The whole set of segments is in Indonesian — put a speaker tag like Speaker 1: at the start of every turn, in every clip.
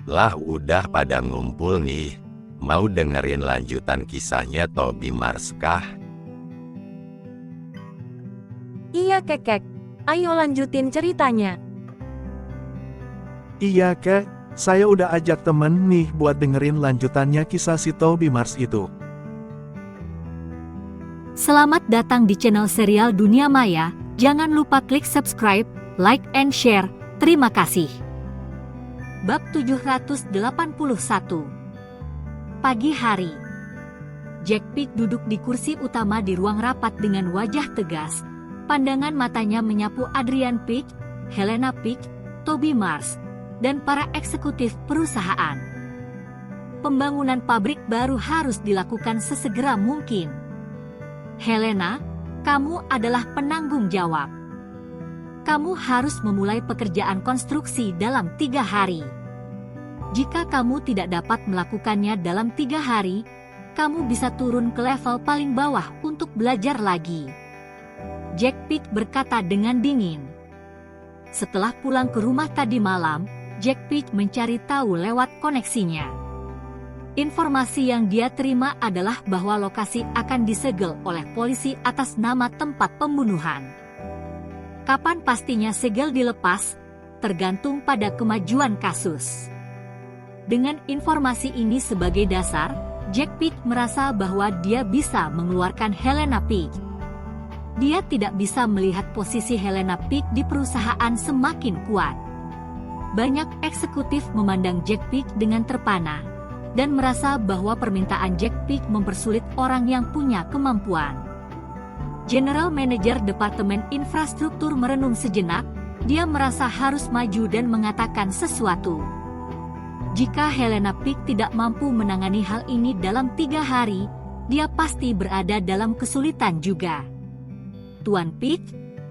Speaker 1: Lah udah pada ngumpul nih. Mau dengerin lanjutan kisahnya Toby Mars kah?
Speaker 2: Iya kekek, ayo lanjutin ceritanya.
Speaker 3: Iya kek, saya udah ajak temen nih buat dengerin lanjutannya kisah si Toby Mars itu.
Speaker 4: Selamat datang di channel serial Dunia Maya. Jangan lupa klik subscribe, like, and share. Terima kasih. Bab 781. Pagi hari. Jack Pick duduk di kursi utama di ruang rapat dengan wajah tegas. Pandangan matanya menyapu Adrian Pick, Helena Pick, Toby Mars, dan para eksekutif perusahaan. Pembangunan pabrik baru harus dilakukan sesegera mungkin. Helena, kamu adalah penanggung jawab. Kamu harus memulai pekerjaan konstruksi dalam 3 hari. Jika kamu tidak dapat melakukannya dalam 3 hari, kamu bisa turun ke level paling bawah untuk belajar lagi. Jack Pick berkata dengan dingin. Setelah pulang ke rumah tadi malam, Jack Pick mencari tahu lewat koneksinya. Informasi yang dia terima adalah bahwa lokasi akan disegel oleh polisi atas nama tempat pembunuhan. Kapan pastinya segel dilepas, tergantung pada kemajuan kasus. Dengan informasi ini sebagai dasar, Jack Pick merasa bahwa dia bisa mengeluarkan Helena Pick. Dia tidak bisa melihat posisi Helena Pick di perusahaan semakin kuat. Banyak eksekutif memandang Jack Pick dengan terpana, dan merasa bahwa permintaan Jack Pick mempersulit orang yang punya kemampuan. General Manager Departemen Infrastruktur merenung sejenak, dia merasa harus maju dan mengatakan sesuatu. Jika Helena Pick tidak mampu menangani hal ini dalam 3 hari, dia pasti berada dalam kesulitan juga. Tuan Pick,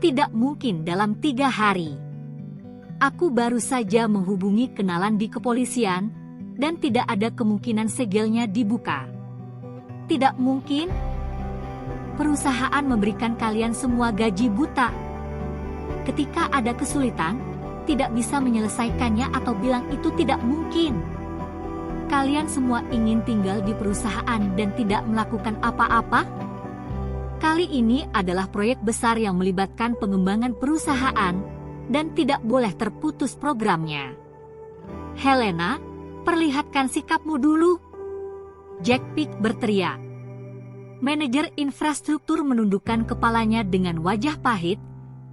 Speaker 4: tidak mungkin dalam 3 hari. Aku baru saja menghubungi kenalan di kepolisian, dan tidak ada kemungkinan segelnya dibuka. Tidak mungkin. Perusahaan memberikan kalian semua gaji buta. Ketika ada kesulitan, tidak bisa menyelesaikannya atau bilang itu tidak mungkin. Kalian semua ingin tinggal di perusahaan dan tidak melakukan apa-apa? Kali ini adalah proyek besar yang melibatkan pengembangan perusahaan, dan tidak boleh terputus programnya. Helena, perlihatkan sikapmu dulu. Jack Pick berteriak. Manajer infrastruktur menundukkan kepalanya dengan wajah pahit.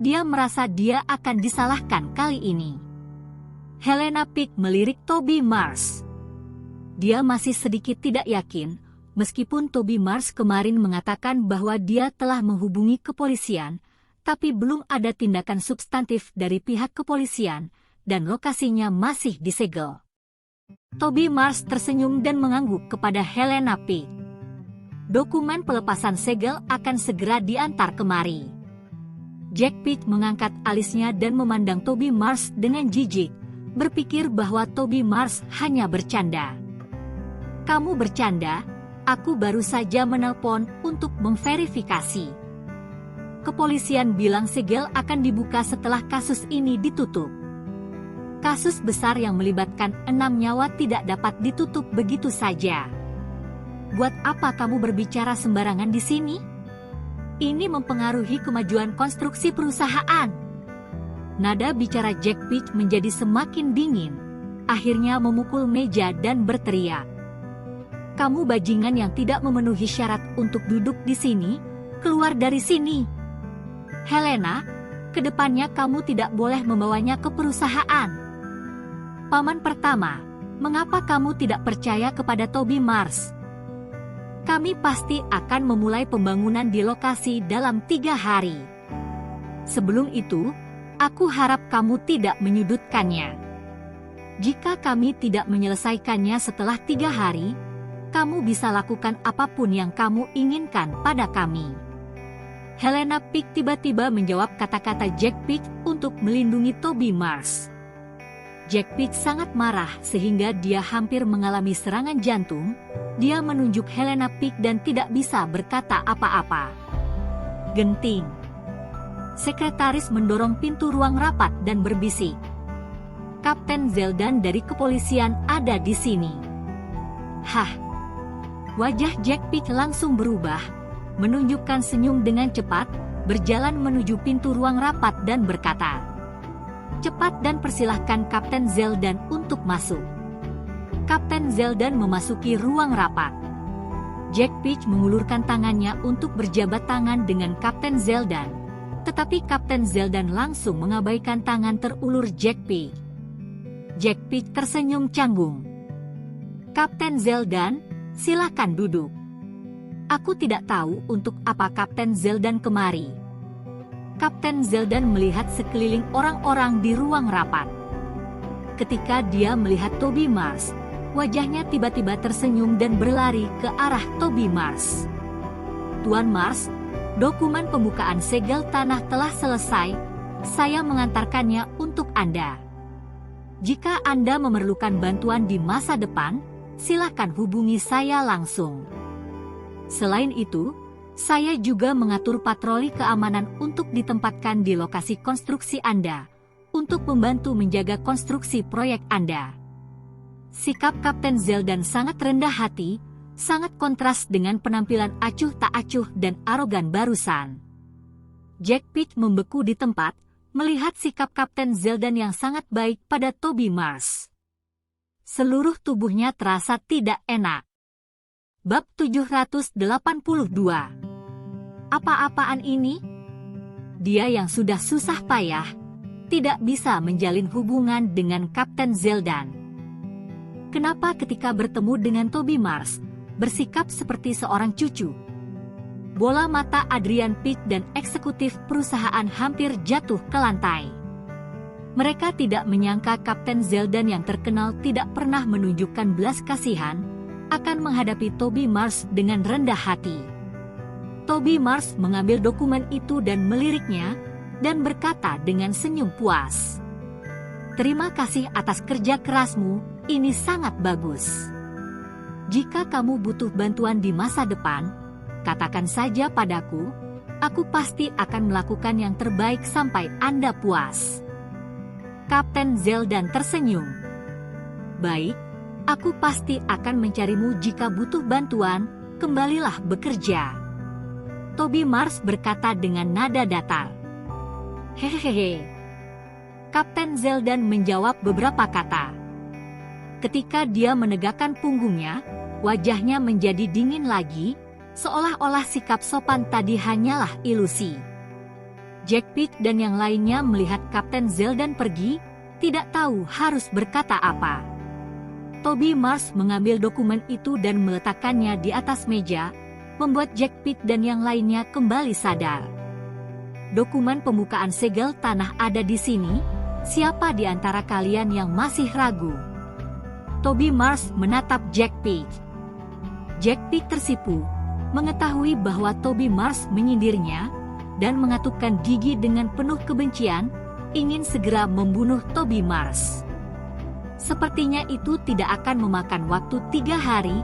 Speaker 4: Dia merasa dia akan disalahkan kali ini. Helena Pick melirik Toby Mars. Dia masih sedikit tidak yakin, meskipun Toby Mars kemarin mengatakan bahwa dia telah menghubungi kepolisian, tapi belum ada tindakan substantif dari pihak kepolisian, dan lokasinya masih disegel. Toby Mars tersenyum dan mengangguk kepada Helena Pick. Dokumen pelepasan segel akan segera diantar kemari. Jack Pick mengangkat alisnya dan memandang Toby Mars dengan jijik, berpikir bahwa Toby Mars hanya bercanda. Kamu bercanda, aku baru saja menelpon untuk memverifikasi. Kepolisian bilang segel akan dibuka setelah kasus ini ditutup. Kasus besar yang melibatkan 6 nyawa tidak dapat ditutup begitu saja. Buat apa kamu berbicara sembarangan di sini? Ini mempengaruhi kemajuan konstruksi perusahaan. Nada bicara Jack Pick menjadi semakin dingin. Akhirnya memukul meja dan berteriak. Kamu bajingan yang tidak memenuhi syarat untuk duduk di sini, keluar dari sini. Helena, kedepannya kamu tidak boleh membawanya ke perusahaan. Paman pertama, mengapa kamu tidak percaya kepada Toby Mars? Kami pasti akan memulai pembangunan di lokasi dalam 3 hari. Sebelum itu, aku harap kamu tidak menyudutkannya. Jika kami tidak menyelesaikannya setelah 3 hari, kamu bisa lakukan apapun yang kamu inginkan pada kami. Helena Pick tiba-tiba menjawab kata-kata Jack Pick untuk melindungi Toby Mars. Jack Pick sangat marah sehingga dia hampir mengalami serangan jantung. Dia menunjuk Helena Pick dan tidak bisa berkata apa-apa. Genting. Sekretaris mendorong pintu ruang rapat dan berbisik. Kapten Zeldan dari kepolisian ada di sini. Hah. Wajah Jack Pick langsung berubah, menunjukkan senyum dengan cepat, berjalan menuju pintu ruang rapat dan berkata, "Cepat dan persilahkan Kapten Zeldan untuk masuk." Kapten Zeldan memasuki ruang rapat. Jack Pick mengulurkan tangannya untuk berjabat tangan dengan Kapten Zeldan, tetapi Kapten Zeldan langsung mengabaikan tangan terulur Jack Pick. Jack Pick tersenyum canggung. "Kapten Zeldan, silakan duduk. Aku tidak tahu untuk apa Kapten Zeldan kemari." Kapten Zeldan melihat sekeliling orang-orang di ruang rapat. Ketika dia melihat Toby Mars, wajahnya tiba-tiba tersenyum dan berlari ke arah Toby Mars. "Tuan Mars, dokumen pembukaan segel tanah telah selesai. Saya mengantarkannya untuk Anda. Jika Anda memerlukan bantuan di masa depan, silakan hubungi saya langsung. Selain itu, saya juga mengatur patroli keamanan untuk ditempatkan di lokasi konstruksi Anda, untuk membantu menjaga konstruksi proyek Anda." Sikap Kapten Zeldan sangat rendah hati, sangat kontras dengan penampilan acuh tak acuh dan arogan barusan. Jack Pick membeku di tempat, melihat sikap Kapten Zeldan yang sangat baik pada Toby Mars. Seluruh tubuhnya terasa tidak enak. Bab 782. Apa-apaan ini? Dia yang sudah susah payah, tidak bisa menjalin hubungan dengan Kapten Zeldan. Kenapa ketika bertemu dengan Toby Mars, bersikap seperti seorang cucu? Bola mata Adrian Pick dan eksekutif perusahaan hampir jatuh ke lantai. Mereka tidak menyangka Kapten Zeldan yang terkenal tidak pernah menunjukkan belas kasihan, akan menghadapi Toby Mars dengan rendah hati. Toby Mars mengambil dokumen itu dan meliriknya, dan berkata dengan senyum puas, "Terima kasih atas kerja kerasmu, ini sangat bagus. Jika kamu butuh bantuan di masa depan, katakan saja padaku, aku pasti akan melakukan yang terbaik sampai Anda puas." Kapten Zeldan tersenyum. "Baik, aku pasti akan mencarimu jika butuh bantuan, kembalilah bekerja." Toby Mars berkata dengan nada datar. "Hehehe." Kapten Zeldan menjawab beberapa kata. Ketika dia menegakkan punggungnya, wajahnya menjadi dingin lagi, seolah-olah sikap sopan tadi hanyalah ilusi. Jack Pick dan yang lainnya melihat Kapten Zeldan pergi, tidak tahu harus berkata apa. Toby Mars mengambil dokumen itu dan meletakkannya di atas meja, membuat Jack Pick dan yang lainnya kembali sadar. "Dokumen pembukaan segel tanah ada di sini. Siapa di antara kalian yang masih ragu?" Toby Mars menatap Jack Pick. Jack Pick tersipu, mengetahui bahwa Toby Mars menyindirnya, dan mengatupkan gigi dengan penuh kebencian, ingin segera membunuh Toby Mars. Sepertinya itu tidak akan memakan waktu 3 hari,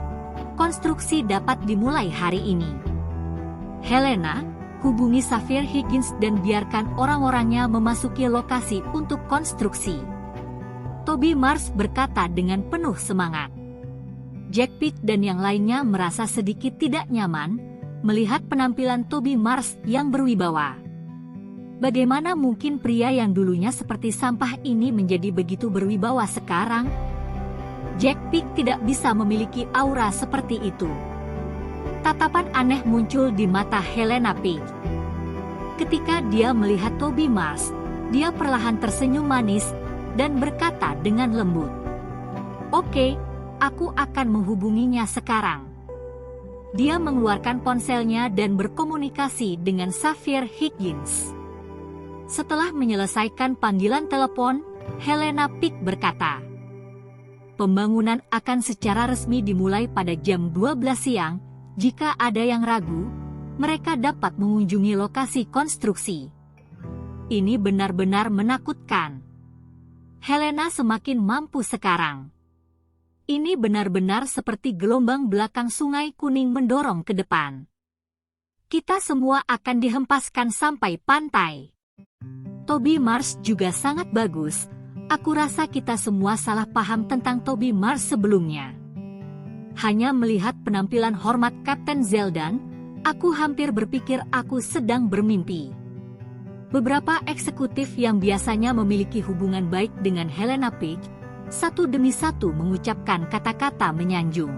Speaker 4: konstruksi dapat dimulai hari ini. "Helena, hubungi Xavier Higgins dan biarkan orang-orangnya memasuki lokasi untuk konstruksi." Toby Mars berkata dengan penuh semangat. Jack Pick dan yang lainnya merasa sedikit tidak nyaman, melihat penampilan Toby Mars yang berwibawa. Bagaimana mungkin pria yang dulunya seperti sampah ini menjadi begitu berwibawa sekarang? Jack Pick tidak bisa memiliki aura seperti itu. Tatapan aneh muncul di mata Helena Pick. Ketika dia melihat Toby Mars, dia perlahan tersenyum manis dan berkata dengan lembut, "Oke, aku akan menghubunginya sekarang." Dia mengeluarkan ponselnya dan berkomunikasi dengan Xavier Higgins. Setelah menyelesaikan panggilan telepon, Helena Pick berkata, "Pembangunan akan secara resmi dimulai pada jam 12 siang. Jika ada yang ragu, mereka dapat mengunjungi lokasi konstruksi." Ini benar-benar menakutkan. Helena semakin mampu sekarang. Ini benar-benar seperti gelombang belakang Sungai Kuning mendorong ke depan. Kita semua akan dihempaskan sampai pantai. Toby Mars juga sangat bagus, Aku rasa kita semua salah paham tentang Toby Mars sebelumnya. Hanya melihat penampilan hormat Kapten Zeldan, aku hampir berpikir aku sedang bermimpi. Beberapa eksekutif yang biasanya memiliki hubungan baik dengan Helena Page, satu demi satu mengucapkan kata-kata menyanjung.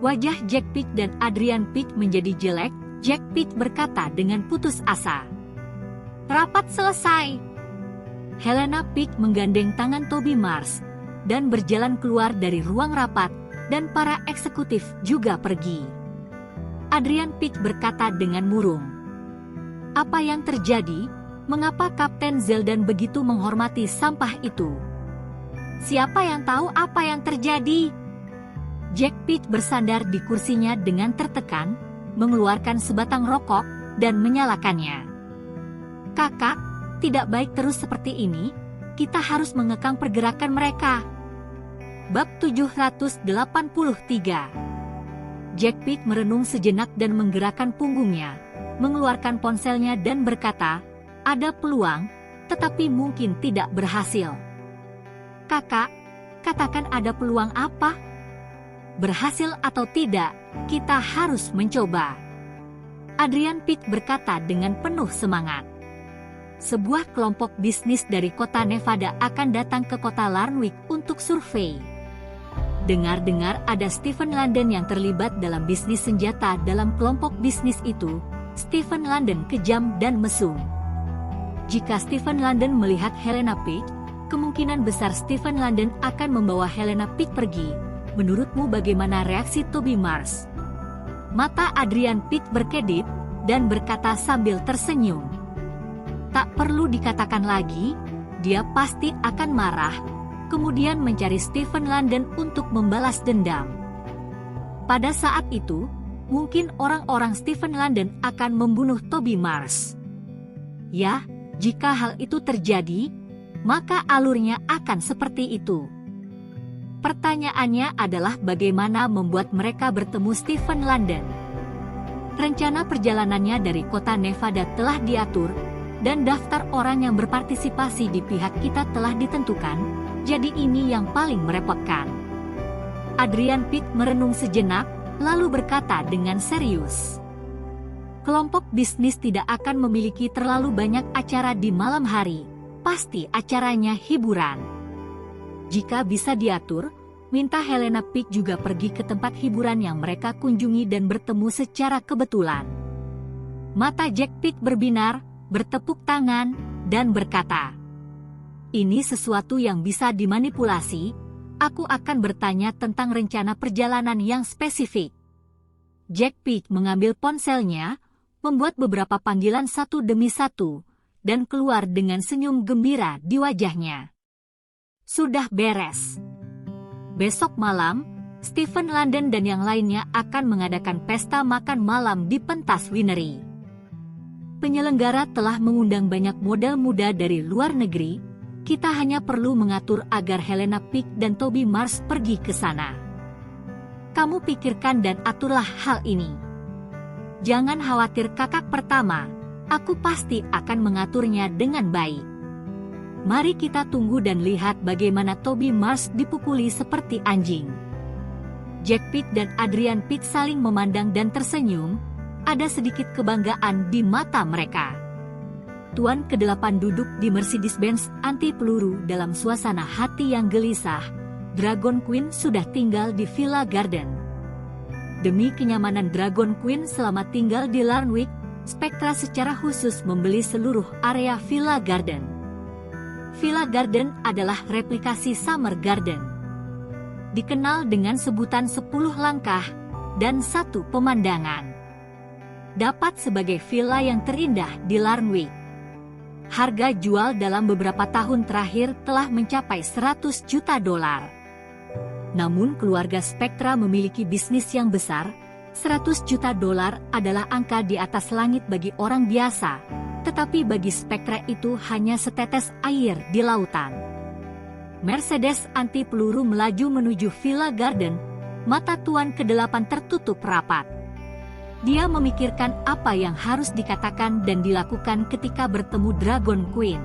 Speaker 4: Wajah Jack Page dan Adrian Page menjadi jelek. Jack Page berkata dengan putus asa. Rapat selesai. Helena Page menggandeng tangan Toby Mars dan berjalan keluar dari ruang rapat, dan para eksekutif juga pergi. Adrian Page berkata dengan murung. Apa yang terjadi? Mengapa Kapten Zeldan begitu menghormati sampah itu? Siapa yang tahu apa yang terjadi? Jack Page bersandar di kursinya dengan tertekan, mengeluarkan sebatang rokok, dan menyalakannya. Kakak, tidak baik terus seperti ini, kita harus mengekang pergerakan mereka. Bab 783. Jack Page merenung sejenak dan menggerakkan punggungnya, mengeluarkan ponselnya dan berkata, ada peluang, tetapi mungkin tidak berhasil. Kakak, katakan ada peluang apa? Berhasil atau tidak, kita harus mencoba. Adrian Page berkata dengan penuh semangat. Sebuah kelompok bisnis dari kota Nevada akan datang ke kota Larnwick untuk survei. Dengar-dengar ada Stephen London yang terlibat dalam bisnis senjata dalam kelompok bisnis itu. Stephen London kejam dan mesum. Jika Stephen London melihat Helena Page, kemungkinan besar Stephen London akan membawa Helena Page pergi. Menurutmu bagaimana reaksi Toby Mars? Mata Adrian Page berkedip dan berkata sambil tersenyum. Tak perlu dikatakan lagi, dia pasti akan marah, kemudian mencari Stephen London untuk membalas dendam. Pada saat itu, mungkin orang-orang Stephen London akan membunuh Toby Mars. Ya, jika hal itu terjadi, maka alurnya akan seperti itu. Pertanyaannya adalah bagaimana membuat mereka bertemu Stephen London. Rencana perjalanannya dari kota Nevada telah diatur, dan daftar orang yang berpartisipasi di pihak kita telah ditentukan, jadi ini yang paling merepotkan. Adrian Page merenung sejenak, lalu berkata dengan serius. Kelompok bisnis tidak akan memiliki terlalu banyak acara di malam hari, pasti acaranya hiburan. Jika bisa diatur, minta Helena Page juga pergi ke tempat hiburan yang mereka kunjungi dan bertemu secara kebetulan. Mata Jack Page berbinar, bertepuk tangan, dan berkata, ini sesuatu yang bisa dimanipulasi. Aku akan bertanya tentang rencana perjalanan yang spesifik. Jack Page mengambil ponselnya, membuat beberapa panggilan satu demi satu, dan keluar dengan senyum gembira di wajahnya. Sudah beres. Besok malam, Stephen London dan yang lainnya akan mengadakan pesta makan malam di pentas Winery. Penyelenggara telah mengundang banyak model muda dari luar negeri. Kita hanya perlu mengatur agar Helena Page dan Toby Mars pergi ke sana. Kamu pikirkan dan aturlah hal ini. Jangan khawatir kakak pertama, aku pasti akan mengaturnya dengan baik. Mari kita tunggu dan lihat bagaimana Toby Mars dipukuli seperti anjing. Jack Page dan Adrian Page saling memandang dan tersenyum, ada sedikit kebanggaan di mata mereka. Tuan ke-8 duduk di Mercedes-Benz anti peluru dalam suasana hati yang gelisah. Dragon Queen sudah tinggal di Villa Garden. Demi kenyamanan Dragon Queen selama tinggal di Larnwick, Spectra secara khusus membeli seluruh area Villa Garden. Villa Garden adalah replikasi Summer Garden. Dikenal dengan sebutan 10 langkah dan 1 pemandangan. Dapat sebagai villa yang terindah di Larnwick. Harga jual dalam beberapa tahun terakhir telah mencapai $100 juta. Namun keluarga Spectra memiliki bisnis yang besar. $100 juta adalah angka di atas langit bagi orang biasa, tetapi bagi Spectra itu hanya setetes air di lautan. Mercedes anti peluru melaju menuju Villa Garden, mata tuan ke-8 tertutup rapat. Dia memikirkan apa yang harus dikatakan dan dilakukan ketika bertemu Dragon Queen.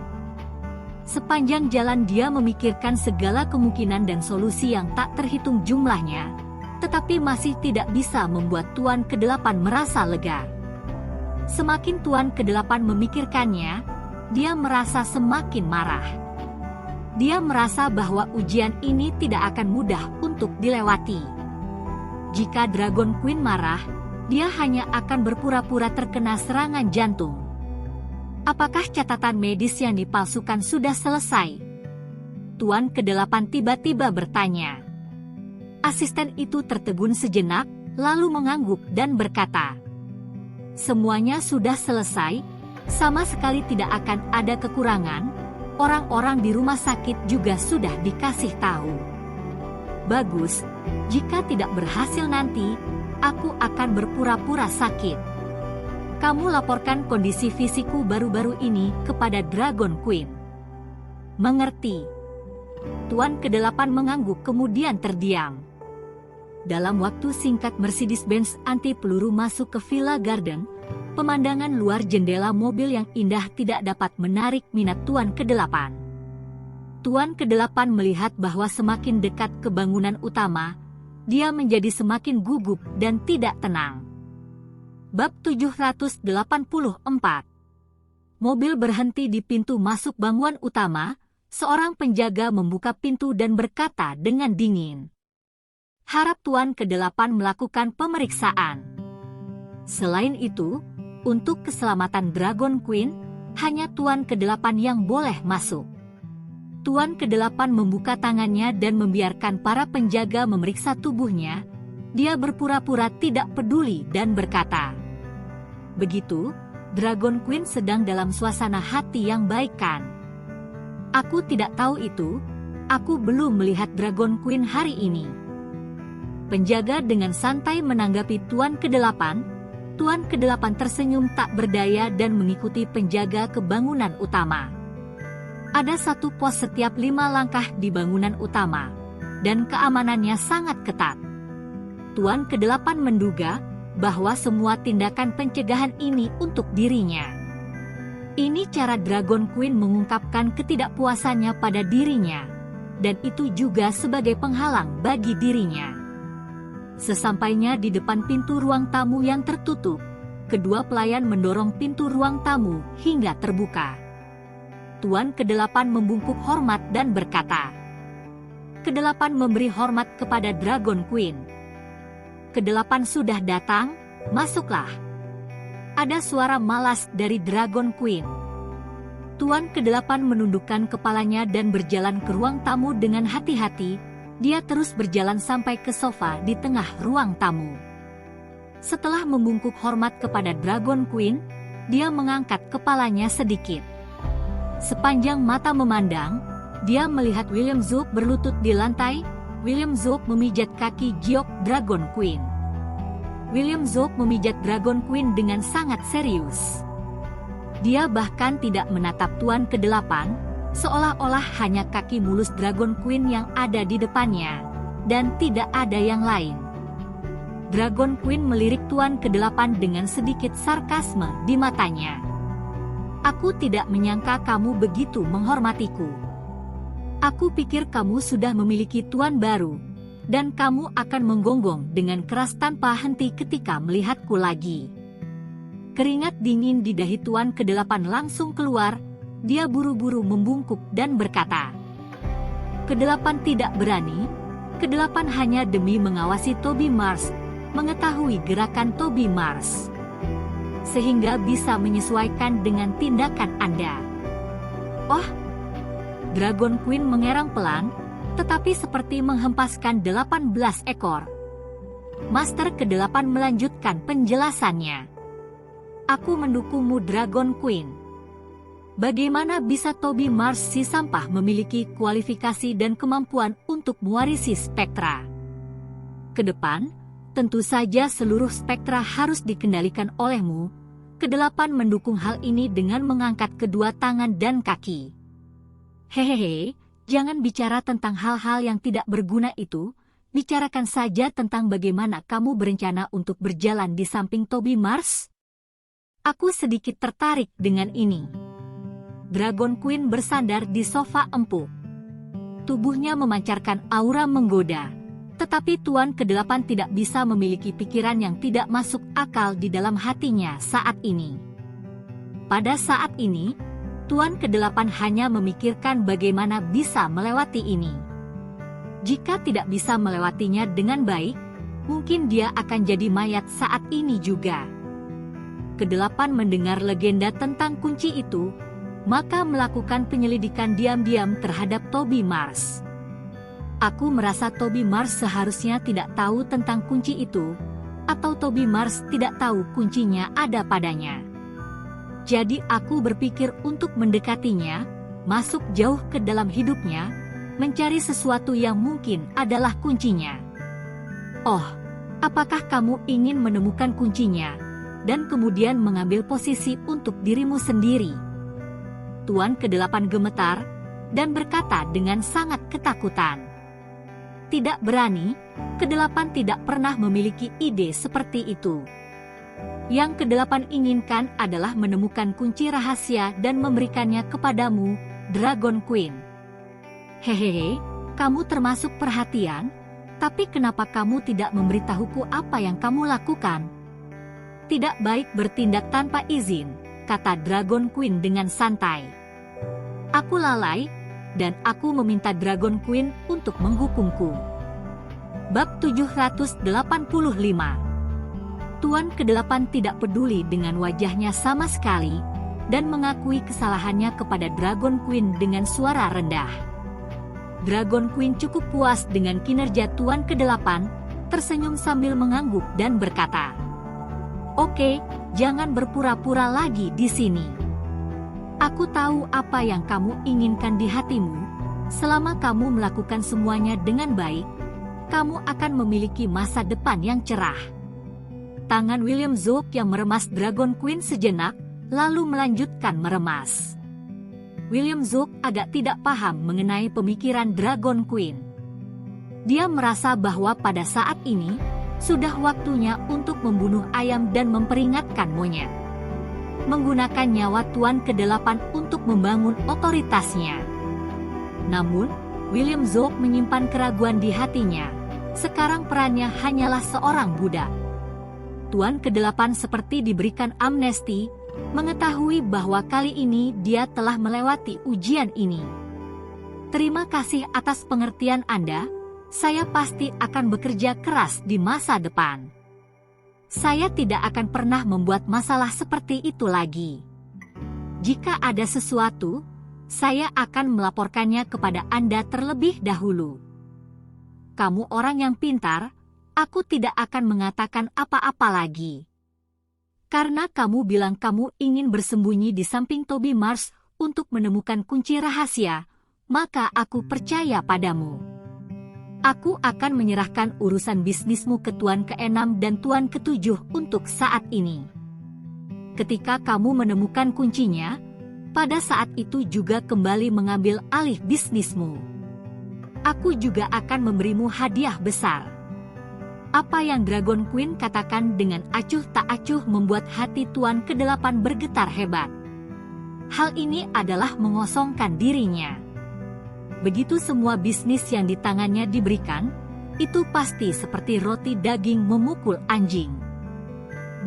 Speaker 4: Sepanjang jalan dia memikirkan segala kemungkinan dan solusi yang tak terhitung jumlahnya, tetapi masih tidak bisa membuat Tuan ke-8 merasa lega. Semakin Tuan ke-8 memikirkannya, dia merasa semakin marah. Dia merasa bahwa ujian ini tidak akan mudah untuk dilewati. Jika Dragon Queen marah, dia hanya akan berpura-pura terkena serangan jantung. Apakah catatan medis yang dipalsukan sudah selesai? Tuan ke-8 tiba-tiba bertanya. Asisten itu tertegun sejenak, lalu mengangguk dan berkata, semuanya sudah selesai, sama sekali tidak akan ada kekurangan, orang-orang di rumah sakit juga sudah dikasih tahu. Bagus, jika tidak berhasil nanti, aku akan berpura-pura sakit. Kamu laporkan kondisi fisikku baru-baru ini kepada Dragon Queen. Mengerti? Tuan ke-8 mengangguk kemudian terdiam. Dalam waktu singkat Mercedes-Benz anti peluru masuk ke Villa Garden, pemandangan luar jendela mobil yang indah tidak dapat menarik minat Tuan ke-8. Tuan ke-8 melihat bahwa semakin dekat ke bangunan utama, dia menjadi semakin gugup dan tidak tenang. Bab 784. Mobil berhenti di pintu masuk bangunan utama, seorang penjaga membuka pintu dan berkata dengan dingin. Harap Tuan ke-8 melakukan pemeriksaan. Selain itu, untuk keselamatan Dragon Queen, hanya Tuan ke-8 yang boleh masuk. Tuan ke-8 membuka tangannya dan membiarkan para penjaga memeriksa tubuhnya. Dia berpura-pura tidak peduli dan berkata, begitu, Dragon Queen sedang dalam suasana hati yang baik kan? Aku tidak tahu itu, aku belum melihat Dragon Queen hari ini. Penjaga dengan santai menanggapi Tuan ke-8, Tuan ke-8 tersenyum tak berdaya dan mengikuti penjaga ke bangunan utama. Ada satu pos setiap 5 langkah di bangunan utama, dan keamanannya sangat ketat. Tuan ke-8 menduga bahwa semua tindakan pencegahan ini untuk dirinya. Ini cara Dragon Queen mengungkapkan ketidakpuasannya pada dirinya, dan itu juga sebagai penghalang bagi dirinya. Sesampainya di depan pintu ruang tamu yang tertutup, kedua pelayan mendorong pintu ruang tamu hingga terbuka. Tuan ke-8 membungkuk hormat dan berkata, ke-8 memberi hormat kepada Dragon Queen. Ke-8 sudah datang, masuklah. Ada suara malas dari Dragon Queen. Tuan ke-8 menundukkan kepalanya dan berjalan ke ruang tamu dengan hati-hati. Dia terus berjalan sampai ke sofa di tengah ruang tamu. Setelah membungkuk hormat kepada Dragon Queen, dia mengangkat kepalanya sedikit. Sepanjang mata memandang, dia melihat William Zook berlutut di lantai. William Zook memijat kaki giok Dragon Queen. William Zook memijat Dragon Queen dengan sangat serius. Dia bahkan tidak menatap Tuan ke-8, seolah-olah hanya kaki mulus Dragon Queen yang ada di depannya, dan tidak ada yang lain. Dragon Queen melirik Tuan ke-8 dengan sedikit sarkasme di matanya. Aku tidak menyangka kamu begitu menghormatiku. Aku pikir kamu sudah memiliki tuan baru, dan kamu akan menggonggong dengan keras tanpa henti ketika melihatku lagi. Keringat dingin di dahi Tuan ke-8 langsung keluar, dia buru-buru membungkuk dan berkata, ke-8 tidak berani, ke-8 hanya demi mengawasi Toby Mars, mengetahui gerakan Toby Mars, sehingga bisa menyesuaikan dengan tindakan Anda. Oh, Dragon Queen mengerang pelan, tetapi seperti menghempaskan 18 ekor. Master ke-8 melanjutkan penjelasannya. Aku mendukungmu Dragon Queen. Bagaimana bisa Toby Mars si sampah memiliki kualifikasi dan kemampuan untuk mewarisi Spektra? Kedepan, tentu saja seluruh Spektra harus dikendalikan olehmu. Ke-8 mendukung hal ini dengan mengangkat kedua tangan dan kaki. Hehehe, jangan bicara tentang hal-hal yang tidak berguna itu, bicarakan saja tentang bagaimana kamu berencana untuk berjalan di samping Toby Mars. Aku sedikit tertarik dengan ini. Dragon Queen bersandar di sofa empuk. Tubuhnya memancarkan aura menggoda, tetapi Tuan ke-8 tidak bisa memiliki pikiran yang tidak masuk akal di dalam hatinya saat ini. Pada saat ini, Tuan ke-8 hanya memikirkan bagaimana bisa melewati ini. Jika tidak bisa melewatinya dengan baik, mungkin dia akan jadi mayat saat ini juga. Ke-8 mendengar legenda tentang kunci itu, maka melakukan penyelidikan diam-diam terhadap Toby Mars. Aku merasa Toby Mars seharusnya tidak tahu tentang kunci itu, atau Toby Mars tidak tahu kuncinya ada padanya. Jadi aku berpikir untuk mendekatinya, masuk jauh ke dalam hidupnya, mencari sesuatu yang mungkin adalah kuncinya. Oh, apakah kamu ingin menemukan kuncinya, dan kemudian mengambil posisi untuk dirimu sendiri? Tuan ke-8 gemetar, dan berkata dengan sangat ketakutan. Tidak berani, ke-8 tidak pernah memiliki ide seperti itu. Yang ke-8 inginkan adalah menemukan kunci rahasia dan memberikannya kepadamu, Dragon Queen. Hehehe, kamu termasuk perhatian, tapi kenapa kamu tidak memberitahuku apa yang kamu lakukan? Tidak baik bertindak tanpa izin, kata Dragon Queen dengan santai. Aku lalai, dan aku meminta Dragon Queen untuk menghukumku. Bab 785. Tuan ke-8 tidak peduli dengan wajahnya sama sekali, dan mengakui kesalahannya kepada Dragon Queen dengan suara rendah. Dragon Queen cukup puas dengan kinerja Tuan ke-8, tersenyum sambil mengangguk dan berkata, "Oke, jangan berpura-pura lagi di sini. Aku tahu apa yang kamu inginkan di hatimu. Selama kamu melakukan semuanya dengan baik, kamu akan memiliki masa depan yang cerah." Tangan William Zook yang meremas Dragon Queen sejenak, lalu melanjutkan meremas. William Zook agak tidak paham mengenai pemikiran Dragon Queen. Dia merasa bahwa pada saat ini, sudah waktunya untuk membunuh ayam dan memperingatkan monyet. Menggunakan nyawa Tuan ke-8 untuk membangun otoritasnya. Namun, William Zook menyimpan keraguan di hatinya. Sekarang perannya hanyalah seorang budak. Tuan ke-8 seperti diberikan amnesti, mengetahui bahwa kali ini dia telah melewati ujian ini. Terima kasih atas pengertian Anda, saya pasti akan bekerja keras di masa depan. Saya tidak akan pernah membuat masalah seperti itu lagi. Jika ada sesuatu, saya akan melaporkannya kepada Anda terlebih dahulu. Kamu orang yang pintar, aku tidak akan mengatakan apa-apa lagi. Karena kamu bilang kamu ingin bersembunyi di samping Toby Mars untuk menemukan kunci rahasia, maka aku percaya padamu. Aku akan menyerahkan urusan bisnismu ke Tuan ke-6 dan Tuan ke-7 untuk saat ini. Ketika kamu menemukan kuncinya, pada saat itu juga kembali mengambil alih bisnismu. Aku juga akan memberimu hadiah besar. Apa yang Dragon Queen katakan dengan acuh tak acuh membuat hati Tuan ke-8 bergetar hebat. Hal ini adalah mengosongkan dirinya. Begitu semua bisnis yang di tangannya diberikan, itu pasti seperti roti daging memukul anjing.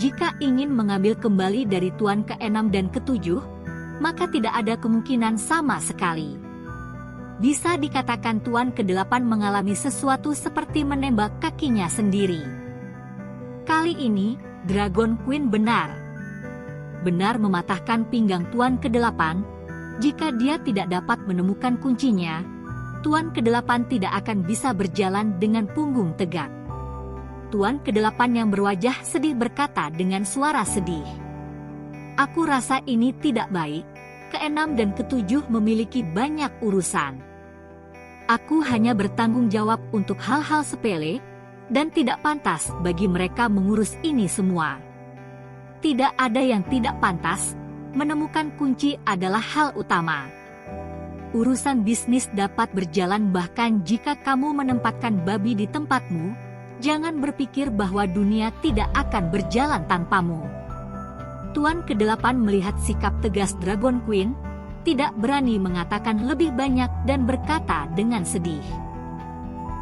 Speaker 4: Jika ingin mengambil kembali dari Tuan ke-6 dan ke-7, maka tidak ada kemungkinan sama sekali. Bisa dikatakan Tuan ke-8 mengalami sesuatu seperti menembak kakinya sendiri. Kali ini, Dragon Queen benar mematahkan pinggang Tuan ke-8. Jika dia tidak dapat menemukan kuncinya, Tuan ke-8 tidak akan bisa berjalan dengan punggung tegak. Tuan ke-8 yang berwajah sedih berkata dengan suara sedih, "Aku rasa ini tidak baik. Ke-6 dan ke-7 memiliki banyak urusan. Aku hanya bertanggung jawab untuk hal-hal sepele, dan tidak pantas bagi mereka mengurus ini semua. Tidak ada yang tidak pantas. Menemukan kunci adalah hal utama. Urusan bisnis dapat berjalan bahkan jika kamu menempatkan babi di tempatmu. Jangan berpikir bahwa dunia tidak akan berjalan tanpamu." Tuan ke-8 melihat sikap tegas Dragon Queen, tidak berani mengatakan lebih banyak dan berkata dengan sedih.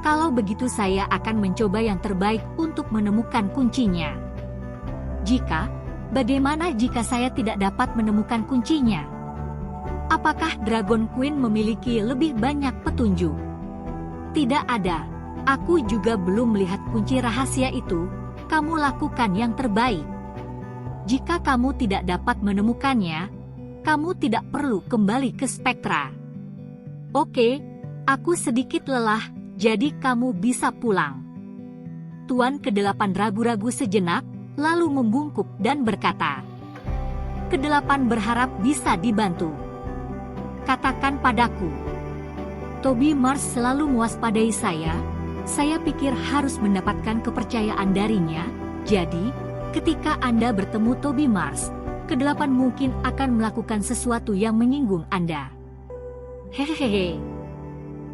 Speaker 4: Kalau begitu saya akan mencoba yang terbaik untuk menemukan kuncinya. Bagaimana jika saya tidak dapat menemukan kuncinya? Apakah Dragon Queen memiliki lebih banyak petunjuk? Tidak ada. Aku juga belum melihat kunci rahasia itu. Kamu lakukan yang terbaik. Jika kamu tidak dapat menemukannya, kamu tidak perlu kembali ke Spektra. Oke, aku sedikit lelah, jadi kamu bisa pulang. Tuan Kedelapan ragu-ragu sejenak, lalu membungkuk dan berkata, Kedelapan berharap bisa dibantu. Katakan padaku. Toby Mars selalu mewaspadai saya pikir harus mendapatkan kepercayaan darinya, jadi, ketika Anda bertemu Toby Mars, Kedelapan mungkin akan melakukan sesuatu yang menyinggung Anda. Hehehe.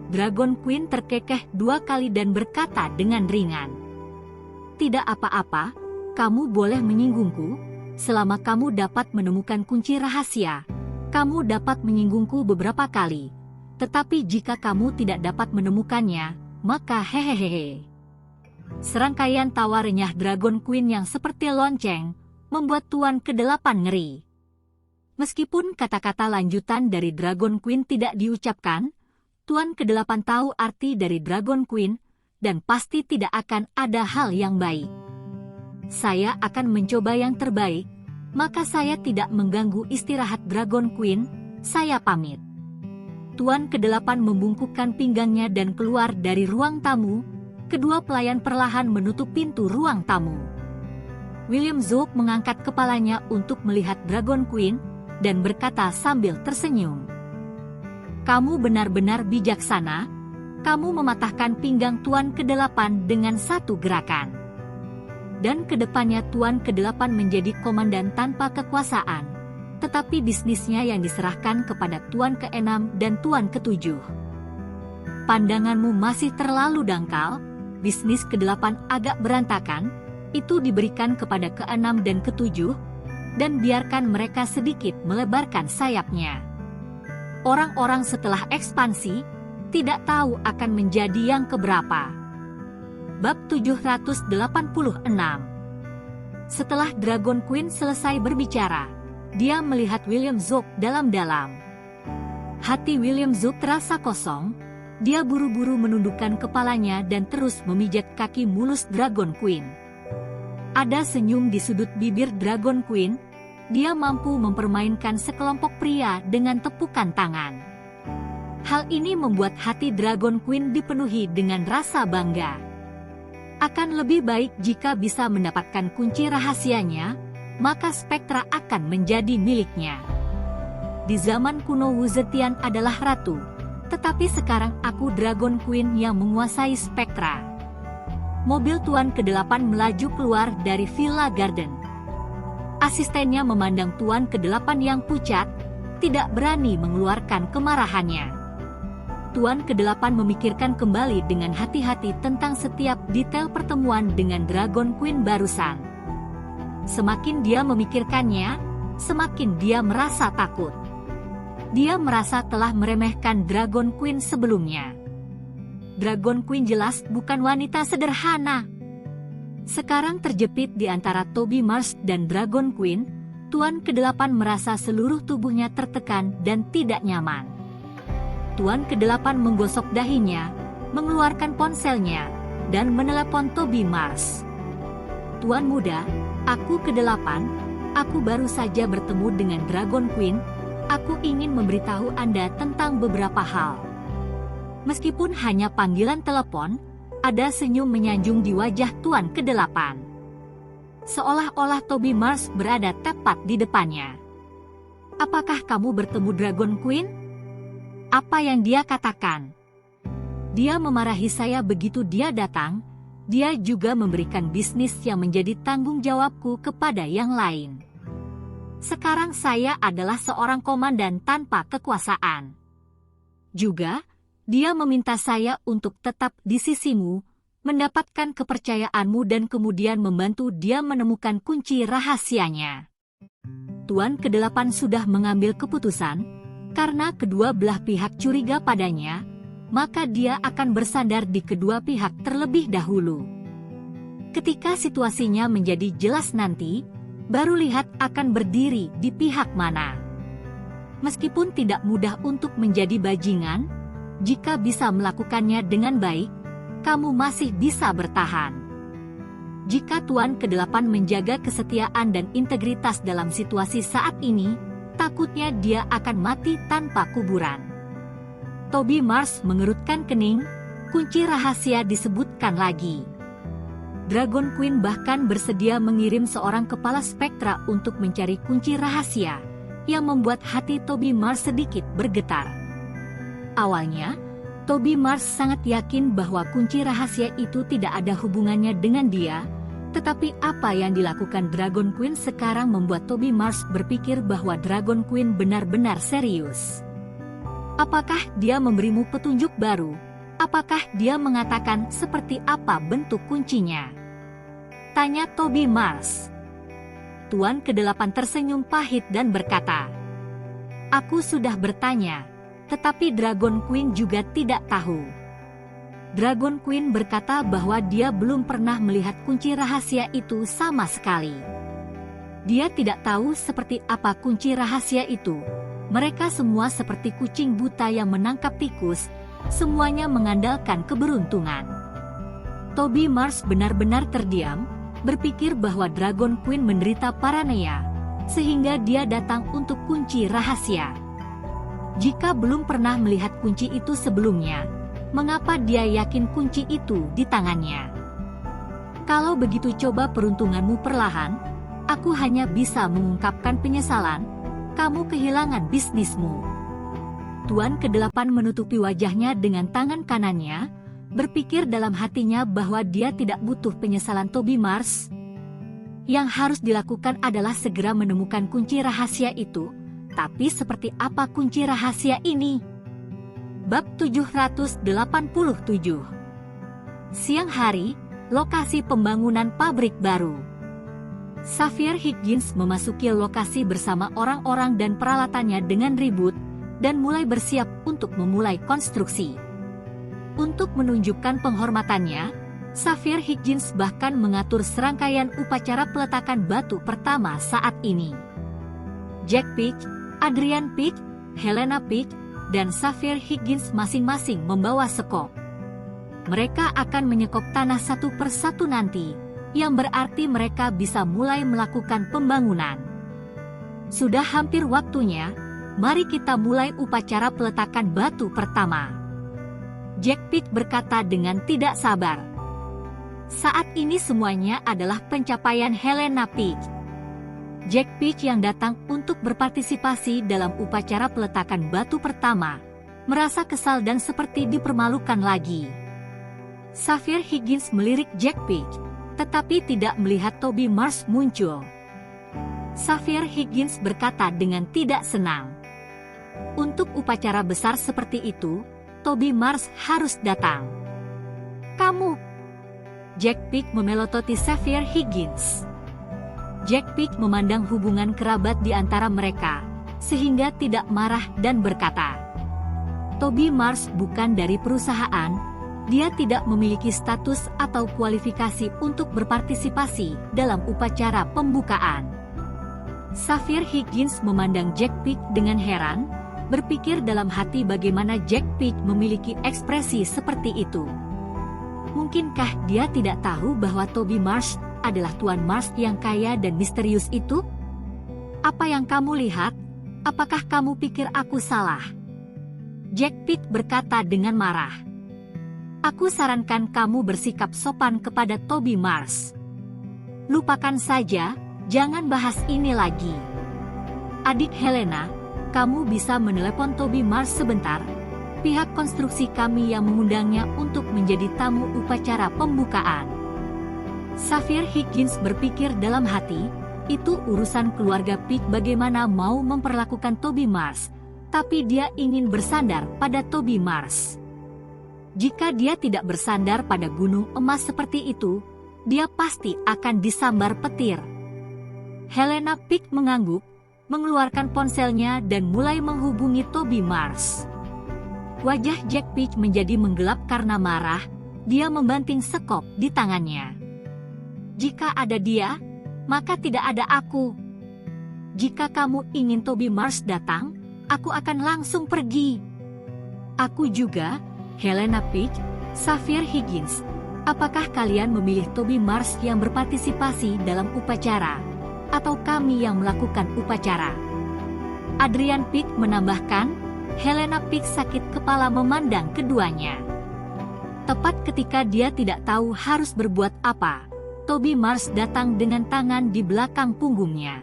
Speaker 4: Dragon Queen terkekeh 2 kali dan berkata dengan ringan. Tidak apa-apa, kamu boleh menyinggungku, selama kamu dapat menemukan kunci rahasia. Kamu dapat menyinggungku beberapa kali, tetapi jika kamu tidak dapat menemukannya, maka hehehe. Serangkaian tawa renyah Dragon Queen yang seperti lonceng, membuat Tuan Kedelapan ngeri. Meskipun kata-kata lanjutan dari Dragon Queen tidak diucapkan, Tuan Kedelapan tahu arti dari Dragon Queen, dan pasti tidak akan ada hal yang baik. Saya akan mencoba yang terbaik, maka saya tidak mengganggu istirahat Dragon Queen, saya pamit. Tuan Kedelapan membungkukkan pinggangnya dan keluar dari ruang tamu. Kedua pelayan perlahan menutup pintu ruang tamu. William Zook mengangkat kepalanya untuk melihat Dragon Queen, dan berkata sambil tersenyum. Kamu benar-benar bijaksana, kamu mematahkan pinggang Tuan Kedelapan dengan satu gerakan. Dan kedepannya Tuan Kedelapan menjadi komandan tanpa kekuasaan, tetapi bisnisnya yang diserahkan kepada Tuan ke-6 dan Tuan ke-7. Pandanganmu masih terlalu dangkal, bisnis ke-8 agak berantakan, itu diberikan kepada ke-6 dan ke-7, dan biarkan mereka sedikit melebarkan sayapnya. Orang-orang setelah ekspansi, tidak tahu akan menjadi yang keberapa. Bab 786. Setelah Dragon Queen selesai berbicara, dia melihat William Zook dalam-dalam. Hati William Zook terasa kosong, dia buru-buru menundukkan kepalanya dan terus memijat kaki mulus Dragon Queen. Ada senyum di sudut bibir Dragon Queen, dia mampu mempermainkan sekelompok pria dengan tepukan tangan. Hal ini membuat hati Dragon Queen dipenuhi dengan rasa bangga. Akan lebih baik jika bisa mendapatkan kunci rahasianya, maka Spektra akan menjadi miliknya. Di zaman kuno Wu Zetian adalah ratu, tetapi sekarang aku Dragon Queen yang menguasai Spektra. Mobil Tuan ke-8 melaju keluar dari Villa Garden. Asistennya memandang Tuan ke-8 yang pucat, tidak berani mengeluarkan kemarahannya. Tuan ke-8 memikirkan kembali dengan hati-hati tentang setiap detail pertemuan dengan Dragon Queen barusan. Semakin dia memikirkannya, semakin dia merasa takut. Dia merasa telah meremehkan Dragon Queen sebelumnya. Dragon Queen jelas bukan wanita sederhana. Sekarang terjepit di antara Toby Mars dan Dragon Queen, Tuan ke-8 merasa seluruh tubuhnya tertekan dan tidak nyaman. Tuan ke-8 menggosok dahinya, mengeluarkan ponselnya, dan menelepon Toby Mars. Tuan muda, aku ke-8, aku baru saja bertemu dengan Dragon Queen, aku ingin memberitahu Anda tentang beberapa hal. Meskipun hanya panggilan telepon, ada senyum menyanjung di wajah Tuan ke-8. Seolah-olah Toby Mars berada tepat di depannya. Apakah kamu bertemu Dragon Queen? Apa yang dia katakan? Dia memarahi saya begitu dia datang, dia juga memberikan bisnis yang menjadi tanggung jawabku kepada yang lain. Sekarang saya adalah seorang komandan tanpa kekuasaan. Juga, dia meminta saya untuk tetap di sisimu, mendapatkan kepercayaanmu dan kemudian membantu dia menemukan kunci rahasianya. Tuan ke-8 sudah mengambil keputusan, Karena kedua belah pihak curiga padanya, maka dia akan bersandar di kedua pihak terlebih dahulu. Ketika situasinya menjadi jelas nanti, baru lihat akan berdiri di pihak mana. Meskipun tidak mudah untuk menjadi bajingan, jika bisa melakukannya dengan baik, kamu masih bisa bertahan. Jika Tuan ke-8 menjaga kesetiaan dan integritas dalam situasi saat ini, takutnya dia akan mati tanpa kuburan. Toby Mars mengerutkan kening, kunci rahasia disebutkan lagi. Dragon Queen bahkan bersedia mengirim seorang kepala spektra untuk mencari kunci rahasia, yang membuat hati Toby Mars sedikit bergetar. Awalnya, Toby Mars sangat yakin bahwa kunci rahasia itu tidak ada hubungannya dengan dia, tetapi apa yang dilakukan Dragon Queen sekarang membuat Toby Mars berpikir bahwa Dragon Queen benar-benar serius. Apakah dia memberimu petunjuk baru? Apakah dia mengatakan seperti apa bentuk kuncinya? Tanya Toby Mars. Tuan ke-8 tersenyum pahit dan berkata, "Aku sudah bertanya, tetapi Dragon Queen juga tidak tahu." Dragon Queen berkata bahwa dia belum pernah melihat kunci rahasia itu sama sekali. Dia tidak tahu seperti apa kunci rahasia itu. Mereka semua seperti kucing buta yang menangkap tikus, semuanya mengandalkan keberuntungan. Toby Mars benar-benar terdiam, berpikir bahwa Dragon Queen menderita paranoia, sehingga dia datang untuk kunci rahasia. Jika belum pernah melihat kunci itu sebelumnya, mengapa dia yakin kunci itu di tangannya? Kalau begitu coba peruntunganmu perlahan, aku hanya bisa mengungkapkan penyesalan, kamu kehilangan bisnismu. Tuan ke-8 menutupi wajahnya dengan tangan kanannya, berpikir dalam hatinya bahwa dia tidak butuh penyesalan Toby Mars. Yang harus dilakukan adalah segera menemukan kunci rahasia itu, tapi seperti apa kunci rahasia ini? Bab 787. Siang hari, lokasi pembangunan pabrik baru. Xavier Higgins memasuki lokasi bersama orang-orang dan peralatannya dengan ribut, dan mulai bersiap untuk memulai konstruksi. Untuk menunjukkan penghormatannya, Xavier Higgins bahkan mengatur serangkaian upacara peletakan batu pertama saat ini. Jack Peak, Adrian Peak, Helena Peak, dan Xavier Higgins masing-masing membawa sekop. Mereka akan menyekop tanah satu persatu nanti, yang berarti mereka bisa mulai melakukan pembangunan. Sudah hampir waktunya, mari kita mulai upacara peletakan batu pertama. Jack Peak berkata dengan tidak sabar. Saat ini semuanya adalah pencapaian Helena Peak. Jack Peak yang datang untuk berpartisipasi dalam upacara peletakan batu pertama, merasa kesal dan seperti dipermalukan lagi. Xavier Higgins melirik Jack Peak, tetapi tidak melihat Toby Mars muncul. Xavier Higgins berkata dengan tidak senang. Untuk upacara besar seperti itu, Toby Mars harus datang. Kamu. Jack Peak memelototi Xavier Higgins. Jack Peak memandang hubungan kerabat di antara mereka, sehingga tidak marah dan berkata, Toby Mars bukan dari perusahaan, dia tidak memiliki status atau kualifikasi untuk berpartisipasi dalam upacara pembukaan. Xavier Higgins memandang Jack Peak dengan heran, berpikir dalam hati bagaimana Jack Peak memiliki ekspresi seperti itu. Mungkinkah dia tidak tahu bahwa Toby Mars adalah Tuan Mars yang kaya dan misterius itu? Apa yang kamu lihat? Apakah kamu pikir aku salah? Jack Peak berkata dengan marah. Aku sarankan kamu bersikap sopan kepada Toby Mars. Lupakan saja, jangan bahas ini lagi. Adik Helena, kamu bisa menelepon Toby Mars sebentar. Pihak konstruksi kami yang mengundangnya untuk menjadi tamu upacara pembukaan. Xavier Higgins berpikir dalam hati, itu urusan keluarga Peak bagaimana mau memperlakukan Toby Mars, tapi dia ingin bersandar pada Toby Mars. Jika dia tidak bersandar pada gunung emas seperti itu, dia pasti akan disambar petir. Helena Peak mengangguk, mengeluarkan ponselnya dan mulai menghubungi Toby Mars. Wajah Jack Peach menjadi menggelap karena marah. Dia membanting sekop di tangannya. Jika ada dia, maka tidak ada aku. Jika kamu ingin Toby Mars datang, aku akan langsung pergi. Aku juga, Helena Peach, Xavier Higgins. Apakah kalian memilih Toby Mars yang berpartisipasi dalam upacara, atau kami yang melakukan upacara? Adrian Peach menambahkan. Helena Peach sakit kepala memandang keduanya. Tepat ketika dia tidak tahu harus berbuat apa, Toby Mars datang dengan tangan di belakang punggungnya.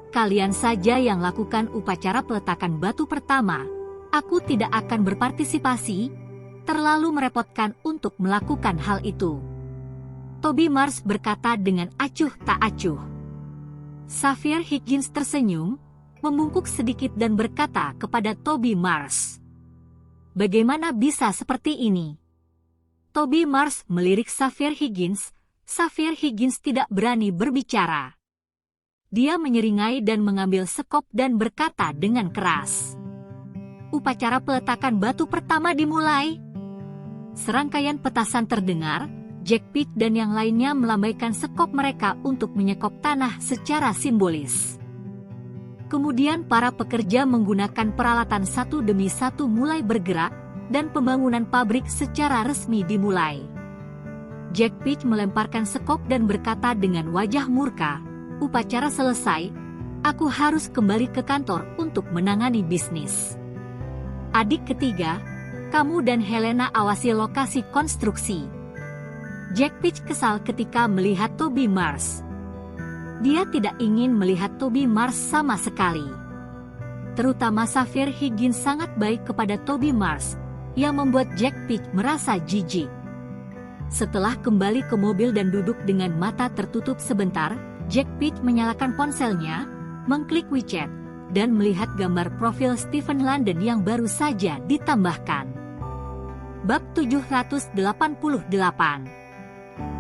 Speaker 4: Kalian saja yang lakukan upacara peletakan batu pertama. Aku tidak akan berpartisipasi. Terlalu merepotkan untuk melakukan hal itu. Toby Mars berkata dengan acuh tak acuh. Xavier Higgins tersenyum, membungkuk sedikit dan berkata kepada Toby Mars. Bagaimana bisa seperti ini? Toby Mars melirik Xavier Higgins. Xavier Higgins tidak berani berbicara. Dia menyeringai dan mengambil sekop dan berkata dengan keras. Upacara peletakan batu pertama dimulai. Serangkaian petasan terdengar. Jack Peach dan yang lainnya melambaikan sekop mereka untuk menyekop tanah secara simbolis. Kemudian para pekerja menggunakan peralatan satu demi satu mulai bergerak, dan pembangunan pabrik secara resmi dimulai. Jack Peach melemparkan sekop dan berkata dengan wajah murka, upacara selesai, aku harus kembali ke kantor untuk menangani bisnis. Adik ketiga, kamu dan Helena awasi lokasi konstruksi. Jack Peach kesal ketika melihat Toby Mars. Dia tidak ingin melihat Toby Mars sama sekali. Terutama Xavier Higgins sangat baik kepada Toby Mars, yang membuat Jack Peach merasa jijik. Setelah kembali ke mobil dan duduk dengan mata tertutup sebentar, Jack Peach menyalakan ponselnya, mengklik WeChat, dan melihat gambar profil Stephen London yang baru saja ditambahkan. Bab 788.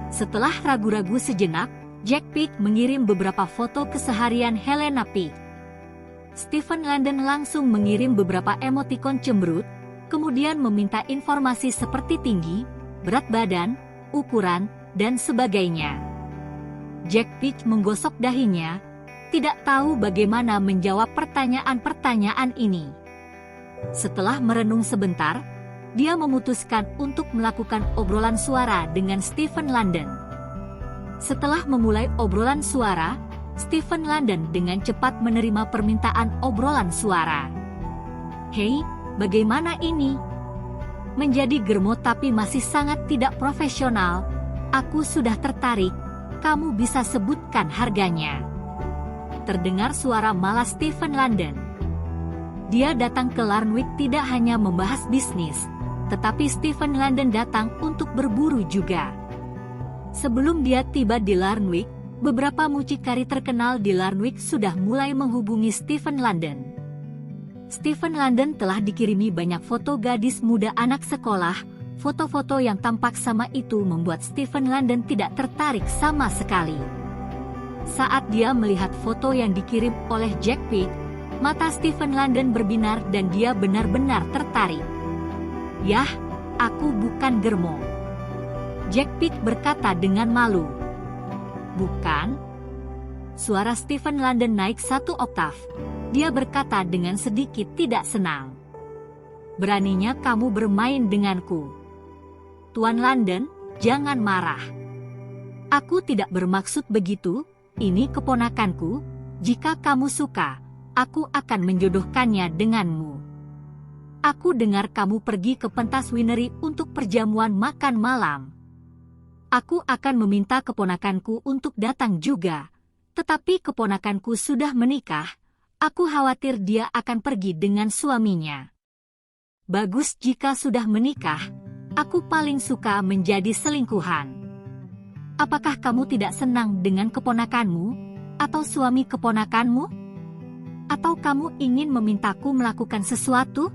Speaker 4: Setelah ragu-ragu sejenak, Jack Peach mengirim beberapa foto keseharian Helena Peach. Stephen London langsung mengirim beberapa emotikon cemberut, kemudian meminta informasi seperti tinggi, berat badan, ukuran, dan sebagainya. Jack Peach menggosok dahinya, tidak tahu bagaimana menjawab pertanyaan-pertanyaan ini. Setelah merenung sebentar, dia memutuskan untuk melakukan obrolan suara dengan Stephen London. Setelah memulai obrolan suara, Stephen London dengan cepat menerima permintaan obrolan suara. Hei, bagaimana ini? Menjadi germo tapi masih sangat tidak profesional. Aku sudah tertarik, kamu bisa sebutkan harganya. Terdengar suara malas Stephen London. Dia datang ke Larnwick tidak hanya membahas bisnis, tetapi Stephen London datang untuk berburu juga. Sebelum dia tiba di Larnwick, beberapa mucikari terkenal di Larnwick sudah mulai menghubungi Stephen London. Stephen London telah dikirimi banyak foto gadis muda anak sekolah. Foto-foto yang tampak sama itu membuat Stephen London tidak tertarik sama sekali. Saat dia melihat foto yang dikirim oleh Jack Peach, mata Stephen London berbinar dan dia benar-benar tertarik. Yah, aku bukan germo. Jack Peach berkata dengan malu. Bukan? Suara Stephen London naik satu oktav. Dia berkata dengan sedikit tidak senang. Beraninya kamu bermain denganku. Tuan London, jangan marah. Aku tidak bermaksud begitu, ini keponakanku. Jika kamu suka, aku akan menjodohkannya denganmu. Aku dengar kamu pergi ke pentas winery untuk perjamuan makan malam. Aku akan meminta keponakanku untuk datang juga, tetapi keponakanku sudah menikah. Aku khawatir dia akan pergi dengan suaminya. Bagus jika sudah menikah, aku paling suka menjadi selingkuhan. Apakah kamu tidak senang dengan keponakanmu, atau suami keponakanmu? Atau kamu ingin memintaku melakukan sesuatu?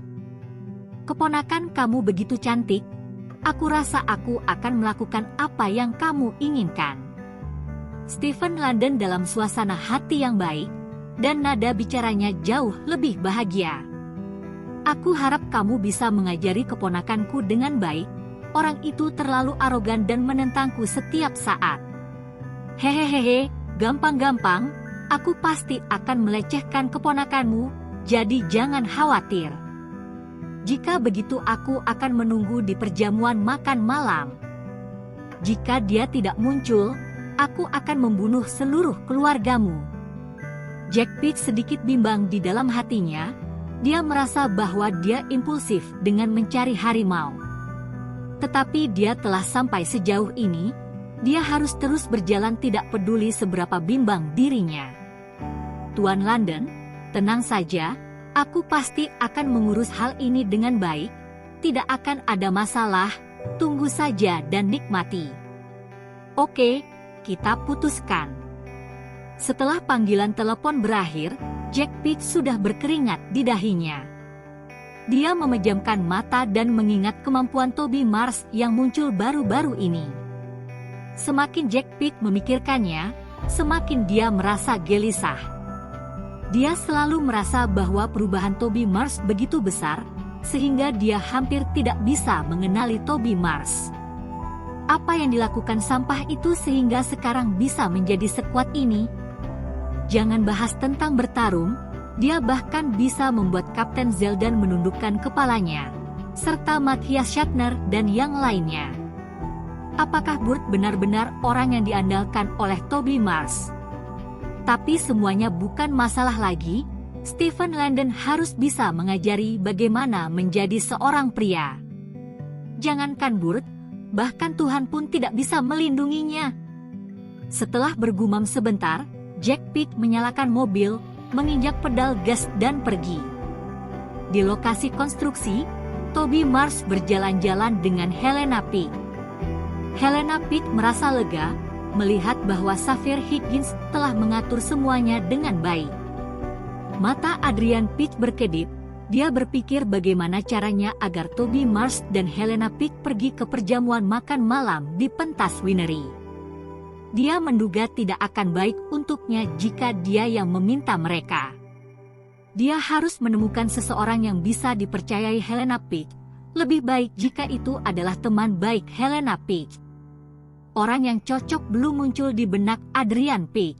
Speaker 4: Keponakan kamu begitu cantik, aku rasa aku akan melakukan apa yang kamu inginkan. Stephen London dalam suasana hati yang baik, dan nada bicaranya jauh lebih bahagia. Aku harap kamu bisa mengajari keponakanku dengan baik. Orang itu terlalu arogan dan menentangku setiap saat. Hehehe, gampang-gampang, aku pasti akan melecehkan keponakanmu, jadi jangan khawatir. Jika begitu aku akan menunggu di perjamuan makan malam. Jika dia tidak muncul, aku akan membunuh seluruh keluargamu. Jack Pitt sedikit bimbang di dalam hatinya. Dia merasa bahwa dia impulsif dengan mencari harimau. Tetapi dia telah sampai sejauh ini, dia harus terus berjalan tidak peduli seberapa bimbang dirinya. Tuan London, tenang saja, aku pasti akan mengurus hal ini dengan baik, tidak akan ada masalah, tunggu saja dan nikmati. Oke, kita putuskan. Setelah panggilan telepon berakhir, Jack Pitt sudah berkeringat di dahinya. Dia memejamkan mata dan mengingat kemampuan Toby Mars yang muncul baru-baru ini. Semakin Jack Pitt memikirkannya, semakin dia merasa gelisah. Dia selalu merasa bahwa perubahan Toby Mars begitu besar, sehingga dia hampir tidak bisa mengenali Toby Mars. Apa yang dilakukan sampah itu sehingga sekarang bisa menjadi sekuat ini? Jangan bahas tentang bertarung, dia bahkan bisa membuat Kapten Zeldan menundukkan kepalanya, serta Matthias Shatner dan yang lainnya. Apakah Burt benar-benar orang yang diandalkan oleh Toby Mars? Tapi semuanya bukan masalah lagi, Stephen Landon harus bisa mengajari bagaimana menjadi seorang pria. Jangankan Burt, bahkan Tuhan pun tidak bisa melindunginya. Setelah bergumam sebentar, Jack Pitt menyalakan mobil, menginjak pedal gas dan pergi. Di lokasi konstruksi, Toby Mars berjalan-jalan dengan Helena Pitt. Helena Pitt merasa lega melihat bahwa Xavier Higgins telah mengatur semuanya dengan baik. Mata Adrian Pitt berkedip, dia berpikir bagaimana caranya agar Toby Mars dan Helena Pitt pergi ke perjamuan makan malam di pentas Winery. Dia menduga tidak akan baik untuknya jika dia yang meminta mereka. Dia harus menemukan seseorang yang bisa dipercayai Helena Pitt. Lebih baik jika itu adalah teman baik Helena Pitt. Orang yang cocok belum muncul di benak Adrian Pitt.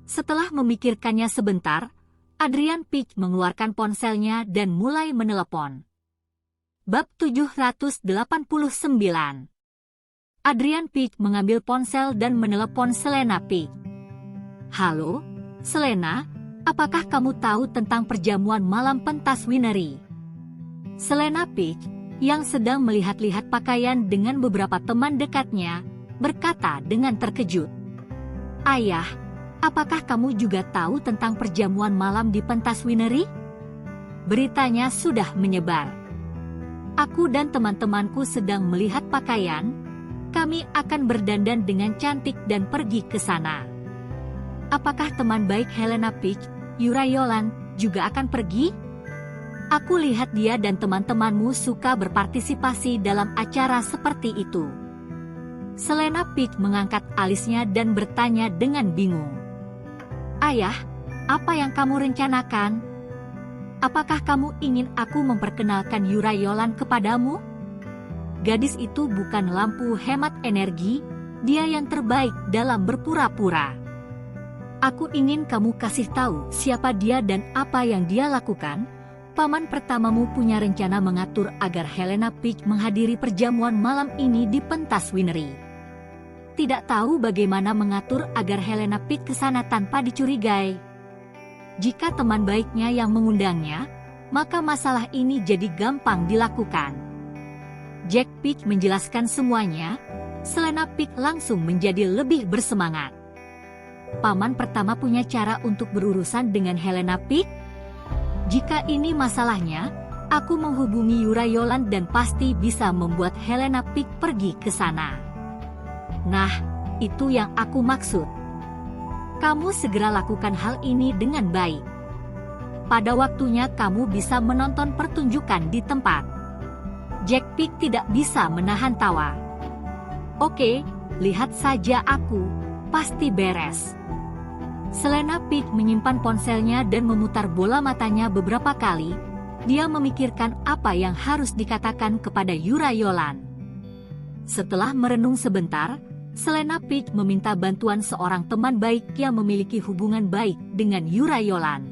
Speaker 4: Setelah memikirkannya sebentar, Adrian Pitt mengeluarkan ponselnya dan mulai menelepon. Bab 789. Adrian Pitt mengambil ponsel dan menelepon Selena Pitt. Halo, Selena, apakah kamu tahu tentang perjamuan malam pentas Winery? Selena Pitt, yang sedang melihat-lihat pakaian dengan beberapa teman dekatnya, berkata dengan terkejut. Ayah, apakah kamu juga tahu tentang perjamuan malam di pentas Winery? Beritanya sudah menyebar. Aku dan teman-temanku sedang melihat pakaian. Kami akan berdandan dengan cantik dan pergi ke sana. Apakah teman baik Helena Pitt, Yura Yolan, juga akan pergi? Aku lihat dia dan teman-temanmu suka berpartisipasi dalam acara seperti itu. Selena Pitt mengangkat alisnya dan bertanya dengan bingung. Ayah, apa yang kamu rencanakan? Apakah kamu ingin aku memperkenalkan Yura Yolan kepadamu? Gadis itu bukan lampu hemat energi, dia yang terbaik dalam berpura-pura. Aku ingin kamu kasih tahu siapa dia dan apa yang dia lakukan. Paman pertamamu punya rencana mengatur agar Helena Pitt menghadiri perjamuan malam ini di pentas Winery. Tidak tahu bagaimana mengatur agar Helena Pitt ke sana tanpa dicurigai. Jika teman baiknya yang mengundangnya, maka masalah ini jadi gampang dilakukan. Jack Pitt menjelaskan semuanya, Selena Pitt langsung menjadi lebih bersemangat. Paman pertama punya cara untuk berurusan dengan Helena Pitt? Jika ini masalahnya, aku menghubungi Yura Yolan dan pasti bisa membuat Helena Pitt pergi ke sana. Nah, itu yang aku maksud. Kamu segera lakukan hal ini dengan baik. Pada waktunya kamu bisa menonton pertunjukan di tempat. Jack Pitt tidak bisa menahan tawa. Oke, lihat saja aku, pasti beres. Helena Page menyimpan ponselnya dan memutar bola matanya beberapa kali. Dia memikirkan apa yang harus dikatakan kepada Yurayolan. Setelah merenung sebentar, Helena Page meminta bantuan seorang teman baik yang memiliki hubungan baik dengan Yurayolan.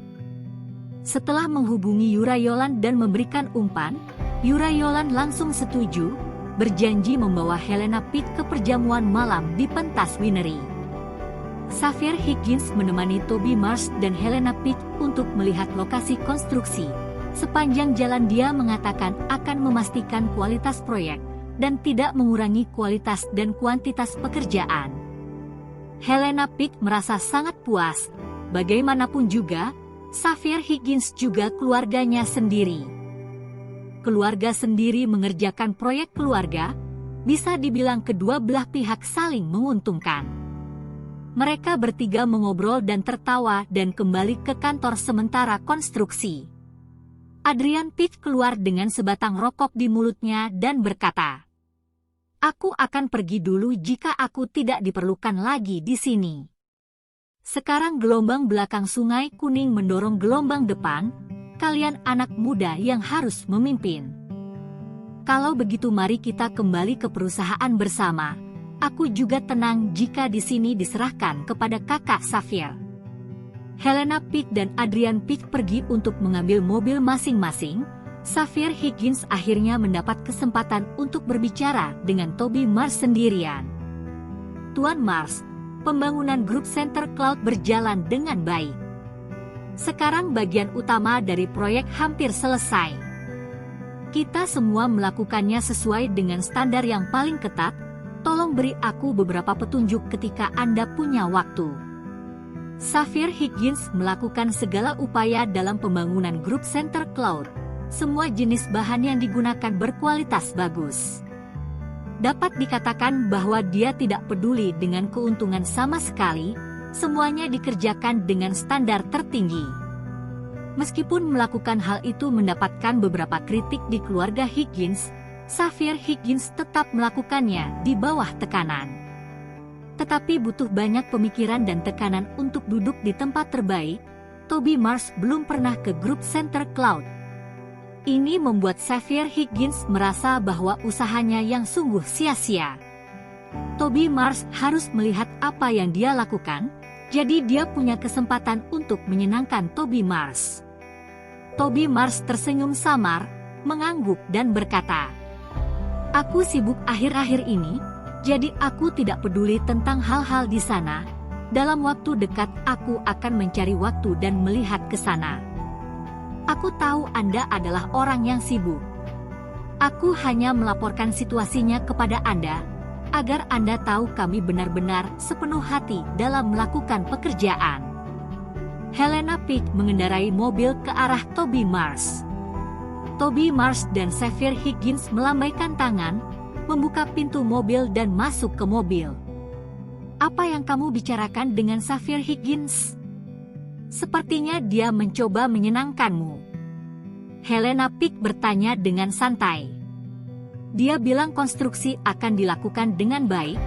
Speaker 4: Setelah menghubungi Yurayolan dan memberikan umpan, Yurayolan langsung setuju, berjanji membawa Helena Page ke perjamuan malam di pentas Winery. Xavier Higgins menemani Toby Mars dan Helena Page untuk melihat lokasi konstruksi. Sepanjang jalan dia mengatakan akan memastikan kualitas proyek dan tidak mengurangi kualitas dan kuantitas pekerjaan. Helena Page merasa sangat puas. Bagaimanapun juga, Xavier Higgins juga keluarganya sendiri. Keluarga sendiri mengerjakan proyek keluarga, bisa dibilang kedua belah pihak saling menguntungkan. Mereka bertiga mengobrol dan tertawa dan kembali ke kantor sementara konstruksi. Adrian Page keluar dengan sebatang rokok di mulutnya dan berkata, "Aku akan pergi dulu jika aku tidak diperlukan lagi di sini." Sekarang gelombang belakang Sungai Kuning mendorong gelombang depan, kalian anak muda yang harus memimpin. Kalau begitu mari kita kembali ke perusahaan bersama. Aku juga tenang jika di sini diserahkan kepada kakak Xavier. Helena Page dan Adrian Page pergi untuk mengambil mobil masing-masing. Xavier Higgins akhirnya mendapat kesempatan untuk berbicara dengan Toby Mars sendirian. Tuan Mars, pembangunan grup Center Cloud berjalan dengan baik. Sekarang bagian utama dari proyek hampir selesai. Kita semua melakukannya sesuai dengan standar yang paling ketat. Tolong beri aku beberapa petunjuk ketika Anda punya waktu. Xavier Higgins melakukan segala upaya dalam pembangunan grup Center Cloud. Semua jenis bahan yang digunakan berkualitas bagus. Dapat dikatakan bahwa dia tidak peduli dengan keuntungan sama sekali, semuanya dikerjakan dengan standar tertinggi. Meskipun melakukan hal itu mendapatkan beberapa kritik di keluarga Higgins, Xavier Higgins tetap melakukannya di bawah tekanan. Tetapi butuh banyak pemikiran dan tekanan untuk duduk di tempat terbaik. Toby Mars belum pernah ke grup Center Cloud. Ini membuat Xavier Higgins merasa bahwa usahanya yang sungguh sia-sia. Toby Mars harus melihat apa yang dia lakukan, jadi dia punya kesempatan untuk menyenangkan Toby Mars. Toby Mars tersenyum samar, mengangguk dan berkata, "Aku sibuk akhir-akhir ini, jadi aku tidak peduli tentang hal-hal di sana. Dalam waktu dekat aku akan mencari waktu dan melihat ke sana. Aku tahu Anda adalah orang yang sibuk. Aku hanya melaporkan situasinya kepada Anda, agar Anda tahu kami benar-benar sepenuh hati dalam melakukan pekerjaan." Helena Page mengendarai mobil ke arah Toby Mars. Toby Mars dan Xavier Higgins melambaikan tangan, membuka pintu mobil dan masuk ke mobil. "Apa yang kamu bicarakan dengan Xavier Higgins? Sepertinya dia mencoba menyenangkanmu." Helena Page bertanya dengan santai. "Dia bilang konstruksi akan dilakukan dengan baik,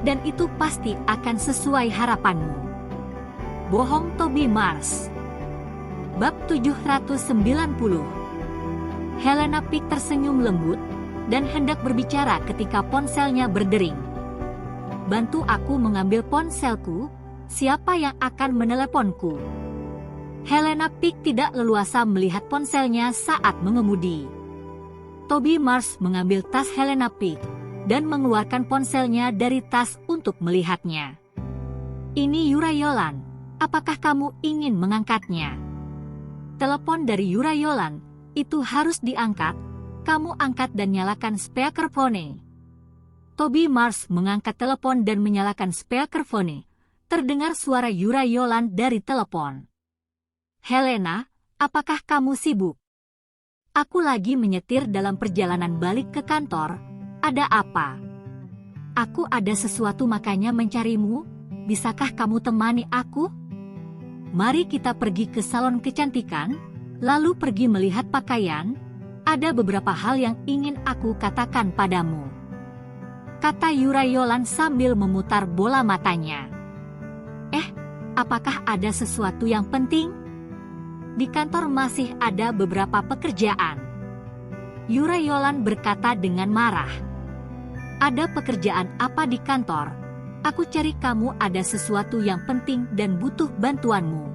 Speaker 4: dan itu pasti akan sesuai harapanmu." Bohong Toby Mars. Bab 790. Helena Page tersenyum lembut, dan hendak berbicara ketika ponselnya berdering. "Bantu aku mengambil ponselku, siapa yang akan meneleponku?" Helena Page tidak leluasa melihat ponselnya saat mengemudi. Toby Mars mengambil tas Helena Page, dan mengeluarkan ponselnya dari tas untuk melihatnya. "Ini Yurayolan, apakah kamu ingin mengangkatnya?" Telepon dari Yurayolan. "Itu harus diangkat, kamu angkat dan nyalakan speakerphone." Toby Mars mengangkat telepon dan menyalakan speakerphone. Terdengar suara Yurayolan dari telepon. "Helena, apakah kamu sibuk?" "Aku lagi menyetir dalam perjalanan balik ke kantor. Ada apa?" "Aku ada sesuatu makanya mencarimu. Bisakah kamu temani aku?" "Mari kita pergi ke salon kecantikan, lalu pergi melihat pakaian. Ada beberapa hal yang ingin aku katakan padamu," kata Yurayolan sambil memutar bola matanya. apakah ada sesuatu yang penting? Di kantor masih ada beberapa pekerjaan. Yurayolan berkata dengan marah. Ada pekerjaan apa di kantor? Aku cari kamu ada sesuatu yang penting dan butuh bantuanmu.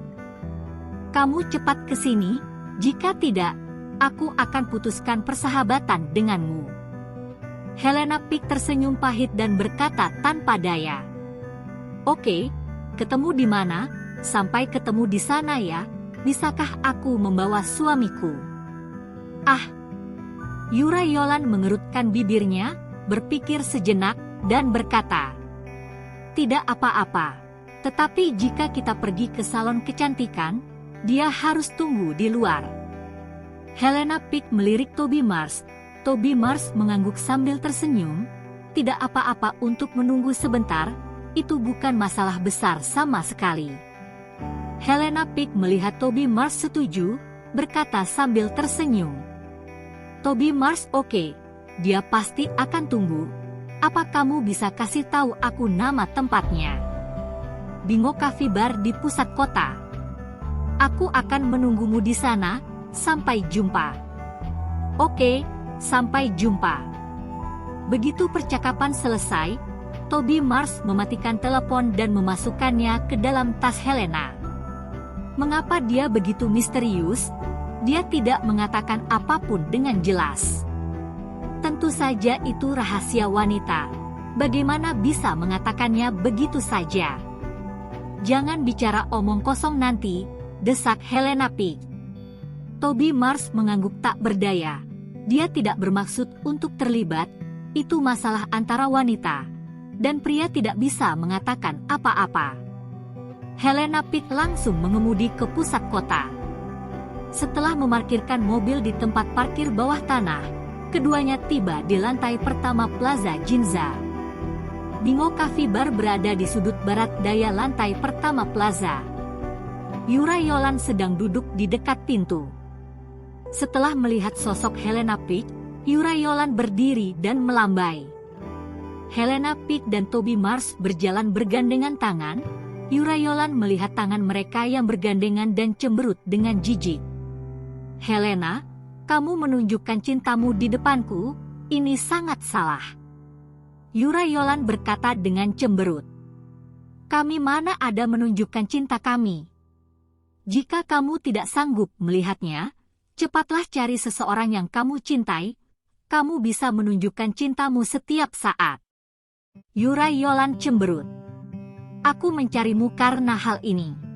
Speaker 4: Kamu cepat ke sini, jika tidak, aku akan putuskan persahabatan denganmu. Helena Pig tersenyum pahit dan berkata tanpa daya. Oke, ketemu di mana? Sampai ketemu di sana ya. Bisakah aku membawa suamiku? Ah! Yurayolan mengerutkan bibirnya, berpikir sejenak, dan berkata, tidak apa-apa. Tetapi jika kita pergi ke salon kecantikan, dia harus tunggu di luar. Helena Pig melirik Toby Mars. Toby Mars mengangguk sambil tersenyum. Tidak apa-apa untuk menunggu sebentar, itu bukan masalah besar sama sekali. Helena Pig melihat Toby Mars setuju, berkata sambil tersenyum. Toby Mars oke, dia pasti akan tunggu. Apa kamu bisa kasih tahu aku nama tempatnya? Bingo Coffee Bar di pusat kota. Aku akan menunggumu di sana, sampai jumpa. Oke, sampai jumpa. Begitu percakapan selesai, Toby Mars mematikan telepon dan memasukkannya ke dalam tas Helena. Mengapa dia begitu misterius? Dia tidak mengatakan apapun dengan jelas. Tentu saja itu rahasia wanita. Bagaimana bisa mengatakannya begitu saja? Jangan bicara omong kosong nanti, desak Helena Pig. Toby Mars mengangguk tak berdaya. Dia tidak bermaksud untuk terlibat, itu masalah antara wanita. Dan pria tidak bisa mengatakan apa-apa. Helena Pig langsung mengemudi ke pusat kota. Setelah memarkirkan mobil di tempat parkir bawah tanah, keduanya tiba di lantai pertama Plaza Ginza. Bingo Coffee Bar berada di sudut barat daya lantai pertama plaza. Yurayolan sedang duduk di dekat pintu. Setelah melihat sosok Helena Pig, Yurayolan berdiri dan melambai. Helena Pig dan Toby Mars berjalan bergandengan tangan. Yurayolan melihat tangan mereka yang bergandengan dan cemberut dengan jijik. Helena, kamu menunjukkan cintamu di depanku, ini sangat salah. Yurayolan berkata dengan cemberut. Kami mana ada menunjukkan cinta kami? Jika kamu tidak sanggup melihatnya, cepatlah cari seseorang yang kamu cintai, kamu bisa menunjukkan cintamu setiap saat. Yurayolan cemberut. Aku mencarimu karena hal ini.